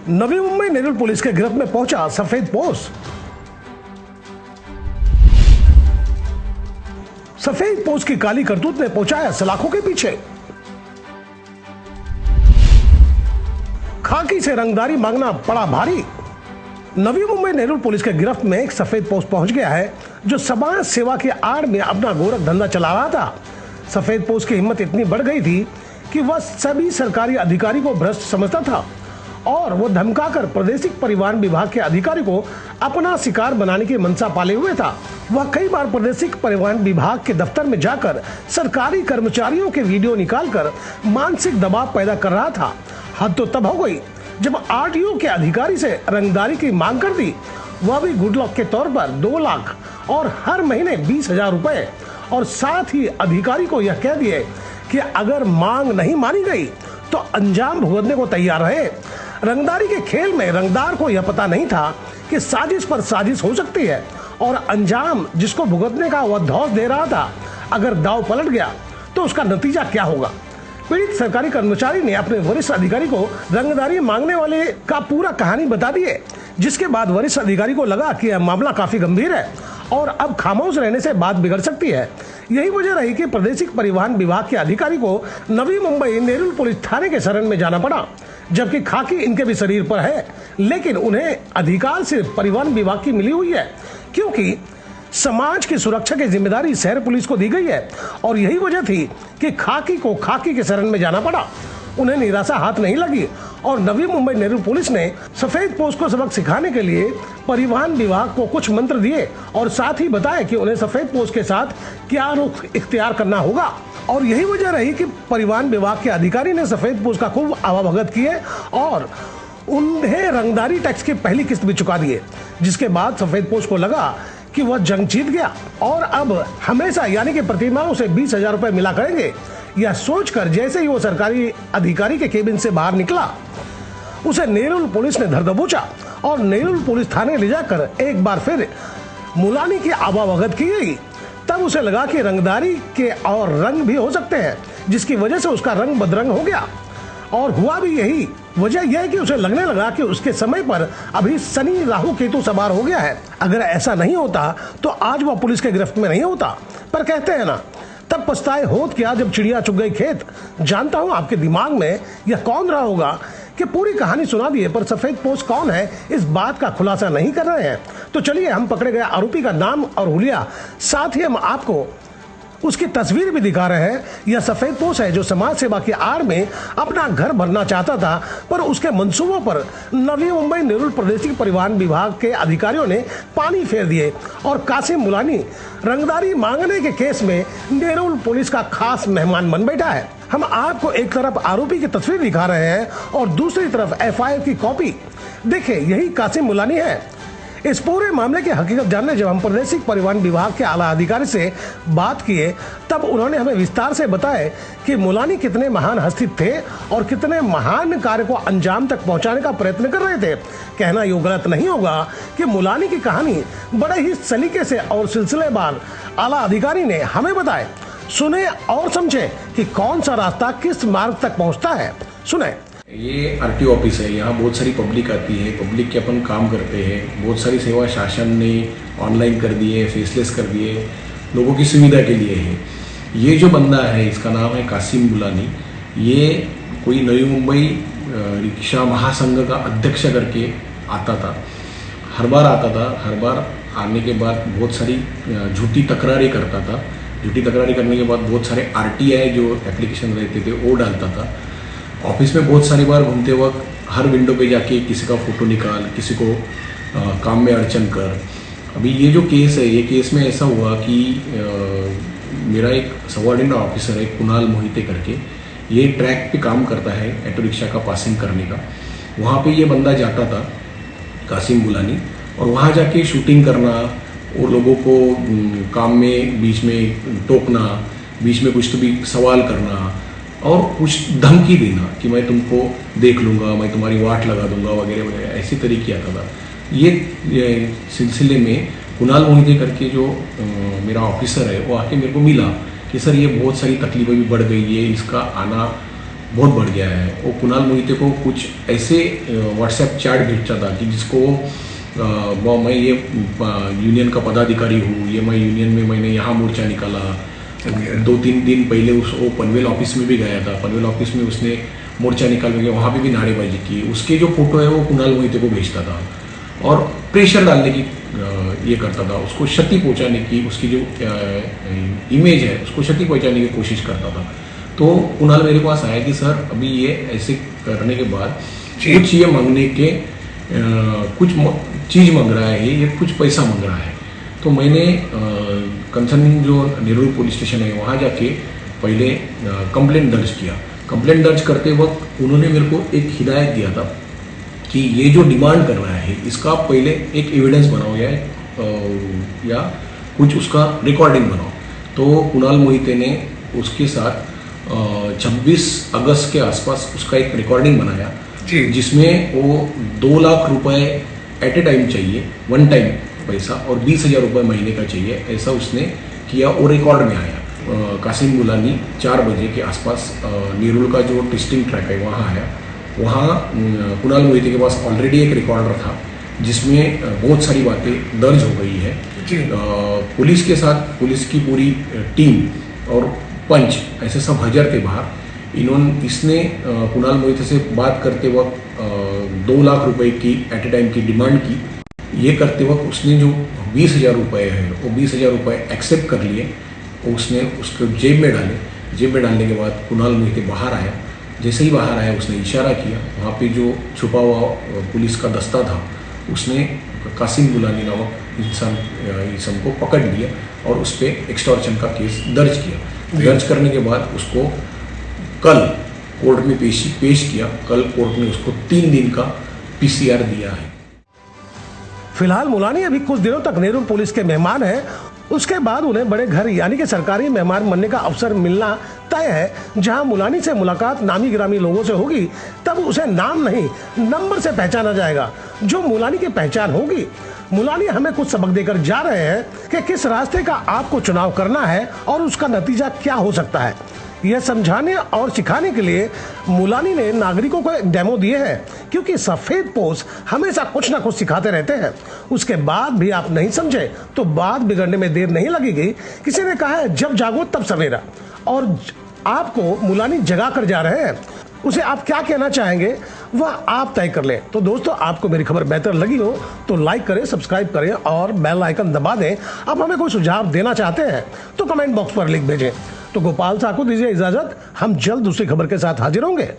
Navi Mumbai Nerul police के गिरफ्त में पहुंचा सफेद पोश। सफेद पोश की काली करतूत ने पहुंचाया सलाखों के पीछे। खाकी से रंगदारी मांगना पड़ा भारी। नवी मुंबई नेरुल पुलिस के गिरफ्त में एक सफेद पोश पहुंच गया है जो समाज सेवा की आड़ में अपना गोरख धंधा चला रहा था। सफेद पोश की हिम्मत इतनी बढ़ गई थी कि वह सभी सरकारी अधिकारी को भ्रष्ट समझता था और वो धमकाकर प्रादेशिक परिवहन विभाग के अधिकारी को अपना शिकार बनाने की मंशा पाले हुए था। वह कई बार प्रादेशिक परिवहन विभाग के दफ्तर में जाकर सरकारी कर्मचारियों के वीडियो निकालकर मानसिक दबाव पैदा कर रहा था। हद तो तब हो गई जब आरटीओ के अधिकारी से रंगदारी की मांग कर दी, वह भी गुडलक के तौर पर 2 लाख और हर महीने 20,000 रुपए, और साथ ही अधिकारी को यह कह दिए कि अगर मांग नहीं मानी गई तो अंजाम भुगतने को तैयार रहे। रंगदारी के खेल में रंगदार को यह पता नहीं था कि साजिश पर साजिश हो सकती है और अंजाम जिसको भुगतने का वह धौंस दे रहा था, अगर दांव पलट गया तो उसका नतीजा क्या होगा। पीड़ित सरकारी कर्मचारी ने अपने वरिष्ठ अधिकारी को रंगदारी मांगने वाले का पूरा कहानी बता दी है, जिसके बाद वरिष्ठ अधिकारी को लगा कि यह मामला काफी गंभीर है और अब खामोश रहने से बात बिगड़ सकती है। यही वजह रही कि प्रादेशिक परिवहन विभाग के अधिकारी को नवी मुंबई नेरुल पुलिस थाने के शरण में जाना पड़ा। जबकि खाकी इनके भी शरीर पर है, लेकिन उन्हें अधिकार सिर्फ परिवहन विभाग की मिली हुई है, क्योंकि समाज की सुरक्षा की जिम्मेदारी शहर पुलिस को दी गई है। और यही वजह थी कि खाकी को खाकी के शरण में जाना पड़ा। उन्हें निराशा हाथ नहीं लगी और नवी मुंबई नेरुल पुलिस ने सफेद पोश को सबक सिखाने के लिए परिवहन विभाग को कुछ मंत्र दिए और साथ ही बताया कि उन्हें सफेद पोश के साथ क्या रुख इख्तियार करना होगा। और यही वजह रही कि परिवहन विभाग के अधिकारी ने सफेद पोश का खूब आवाभगत किए और उन्हें रंगदारी टैक्स की पहली किस्त भी चुका दिए, जिसके बाद सफेद पोश को लगा कि वह जंग जीत गया और अब हमेशा यानी कि प्रतिमाह उसे 20,000 रुपए मिला करेंगे। यह सोचकर जैसे ही वो सरकारी अधिकारी के केबिन से बाहर निकला, उसे नेरुल पुलिस ने धर दबोचा और नेरुल पुलिस थाने ले जाकर एक बार फिर मुलानी की आवाभगत की गई। तब उसे लगा कि रंगदारी के और रंग भी हो सकते हैं, जिसकी वजह से उसका रंग बदरंग हो गया। और हुआ भी यही। वजह यह है कि उसे लगने लगा कि उसके समय पर अभी शनि राहु केतु सवार हो गया है। अगर ऐसा नहीं होता तो आज वह पुलिस के गिरफ्त में नहीं होता। पर कहते हैं ना, तब पछताए होत क्या जब चिड़िया चुग गई खेत। जानता हूं आपके दिमाग में यह कौन रहा होगा कि पूरी कहानी सुना दिए पर सफेद पोश कौन है इस बात का खुलासा नहीं कर रहे हैं। तो चलिए हम पकड़े गए आरोपी का नाम और हुलिया, साथ ही हम आपको उसकी तस्वीर भी दिखा रहे हैं। यह सफेद पोश है जो समाज सेवा की आड़ में अपना घर भरना चाहता था, पर उसके मंसूबों पर नवी मुंबई नेरुल प्रादेशिक परिवहन विभाग के अधिकारियों ने पानी फेर दिए और कासिम मुलानी रंगदारी मांगने के केस में नेरुल पुलिस का खास मेहमान बन बैठा है। हम आपको एक तरफ आरोपी की तस्वीर दिखा रहे हैं और दूसरी तरफ FIR की कॉपी। देखिए, यही कासिम मुलानी है। इस पूरे मामले की हकीकत जानने जब हम प्रादेशिक परिवहन विभाग के आला अधिकारी से बात किए, तब उन्होंने हमें विस्तार से बताया कि मुलानी कितने महान हस्ती थे और कितने महान कार्य को अंजाम तक पहुंचाने का प्रयत्न कर रहे थे। कहना यूँ गलत नहीं होगा कि मुलानी की कहानी बड़े ही सलीके से और सिलसिलेवार आला अधिकारी ने हमें बताए। सुने और समझे कि कौन सा रास्ता किस मार्ग तक पहुँचता है। सुने। ये आरटीओ ऑफिस है। यहाँ बहुत सारी पब्लिक आती है, पब्लिक के अपन काम करते हैं। बहुत सारी सेवा शासन ने ऑनलाइन कर दी है, फेसलेस कर दिए, लोगों की सुविधा के लिए है। ये जो बंदा है, इसका नाम है कासिम मुलानी। ये कोई नवी मुंबई रिक्शा महासंघ का अध्यक्ष करके आता था। हर बार आता था। हर बार आने के बाद बहुत सारी झूठी तकरारें करता था। झूठी तकरारें करने के बाद बहुत सारे RTI जो एप्लीकेशन रहते थे वो डालता था। ऑफिस में बहुत सारी बार घूमते वक्त हर विंडो पे जाके किसी का फ़ोटो निकाल, किसी को काम में अड़चन कर। अभी ये जो केस है, ये केस में ऐसा हुआ कि मेरा एक सबऑर्डिनेट ऑफिसर है कुणाल मोहिते करके, ये ट्रैक पे काम करता है ऑटो रिक्शा का पासिंग करने का। वहाँ पे ये बंदा जाता था कासिम मुलानी, और वहाँ जाके शूटिंग करना और लोगों को काम में बीच में टोकना, बीच में कुछ तो भी सवाल करना और कुछ धमकी देना कि मैं तुमको देख लूँगा, मैं तुम्हारी वाट लगा दूंगा वगैरह वगैरह, ऐसी तरीके आता था। ये सिलसिले में कुणाल मोहिते करके जो मेरा ऑफिसर है वो आके मेरे को मिला कि सर ये बहुत सारी तकलीफें भी बढ़ गई है, इसका आना बहुत बढ़ गया है। वो कुणाल मोहिते को कुछ ऐसे व्हाट्सएप चैट भेजता था कि जिसको मैं ये यूनियन का पदाधिकारी हूँ, ये मैं यूनियन में मैंने यहाँ मोर्चा निकाला। 2-3 दिन पहले वो पनवेल ऑफिस में भी गया था, पनवेल ऑफिस में उसने मोर्चा निकाल के वहाँ पे भी नारेबाजी की। उसके जो फोटो है वो कुणाल मोहिते को भेजता था और प्रेशर डालने की ये करता था, उसको क्षति पहुँचाने की, उसकी जो इमेज है उसको क्षति पहुँचाने की कोशिश करता था। तो कुणाल मेरे पास आया कि सर अभी ये ऐसे करने के बाद कुछ ये मांगने के कुछ चीज़ मांग रहा है, ये कुछ पैसा मांग रहा है। तो मैंने कंसर्निंग जो नेहरू पुलिस स्टेशन है वहाँ जाके पहले कंप्लेंट दर्ज किया। कंप्लेंट दर्ज करते वक्त उन्होंने मेरे को एक हिदायत दिया था कि ये जो डिमांड कर रहा है इसका पहले एक एविडेंस बनाओ या कुछ उसका रिकॉर्डिंग बनाओ। तो कुणाल मोहिते ने उसके साथ 26 अगस्त के आसपास उसका एक रिकॉर्डिंग बनाया जिसमें वो 2 लाख रुपए एट ए टाइम चाहिए, वन टाइम पैसा, और 20,000 रुपये महीने का चाहिए, ऐसा उसने किया और रिकॉर्ड में आया। कासिम मुलानी 4 बजे के आसपास नेरुल का जो टेस्टिंग ट्रैक है वहाँ आया। वहाँ कुणाल मोहिते के पास ऑलरेडी एक रिकॉर्डर था जिसमें बहुत सारी बातें दर्ज हो गई है। पुलिस के साथ पुलिस की पूरी टीम और पंच ऐसे सब हाजिर थे बाहर। इसने कुणाल मोहिते से बात करते वक्त 2 लाख रुपए की एट ए टाइम की डिमांड की। ये करते वक्त उसने जो 20,000 रुपये है वो 20,000 रुपये एक्सेप्ट कर लिए, उसने उसको जेब में डाले। जेब में डालने के बाद कुणाल मोहिते बाहर आया। जैसे ही बाहर आया उसने इशारा किया, वहाँ पे जो छुपा हुआ पुलिस का दस्ता था उसने कासिम मुलानी नामक इंसान को पकड़ लिया और उस पर एक्सटॉर्शन का केस दर्ज किया। दर्ज करने के बाद उसको कल कोर्ट में पेश किया। कल कोर्ट ने उसको 3 दिन का PCR दिया है। फिलहाल मुलानी अभी कुछ दिनों तक नेहरू पुलिस के मेहमान हैं। उसके बाद उन्हें बड़े घर यानी कि सरकारी मेहमान बनने का अवसर मिलना तय है। जहां मुलानी से मुलाकात नामी गिरामी लोगों से होगी तब उसे नाम नहीं नंबर से पहचाना जाएगा। जो मुलानी की पहचान होगी, मुलानी हमें कुछ सबक देकर जा रहे हैं कि किस रास्ते का आपको चुनाव करना है और उसका नतीजा क्या हो सकता है। यह समझाने और सिखाने के लिए मुलानी ने नागरिकों को एक डेमो दिए हैं, क्योंकि सफेद पोश हमेशा कुछ ना कुछ सिखाते रहते हैं। उसके बाद भी आप नहीं समझे तो बात बिगड़ने में देर नहीं लगेगी। किसी ने कहा है जब जागो तब सवेरा, और आपको मुलानी जगा कर जा रहे हैं। उसे आप क्या कहना चाहेंगे वह आप तय कर लें। तो दोस्तों, आपको मेरी खबर बेहतर लगी हो तो लाइक करें, सब्सक्राइब करें और बेल आइकन दबा दें। आप हमें कोई सुझाव देना चाहते हैं तो कमेंट बॉक्स पर लिख भेजें। तो गोपाल साहब को दीजिए इजाजत, हम जल्द दूसरी खबर के साथ हाजिर होंगे।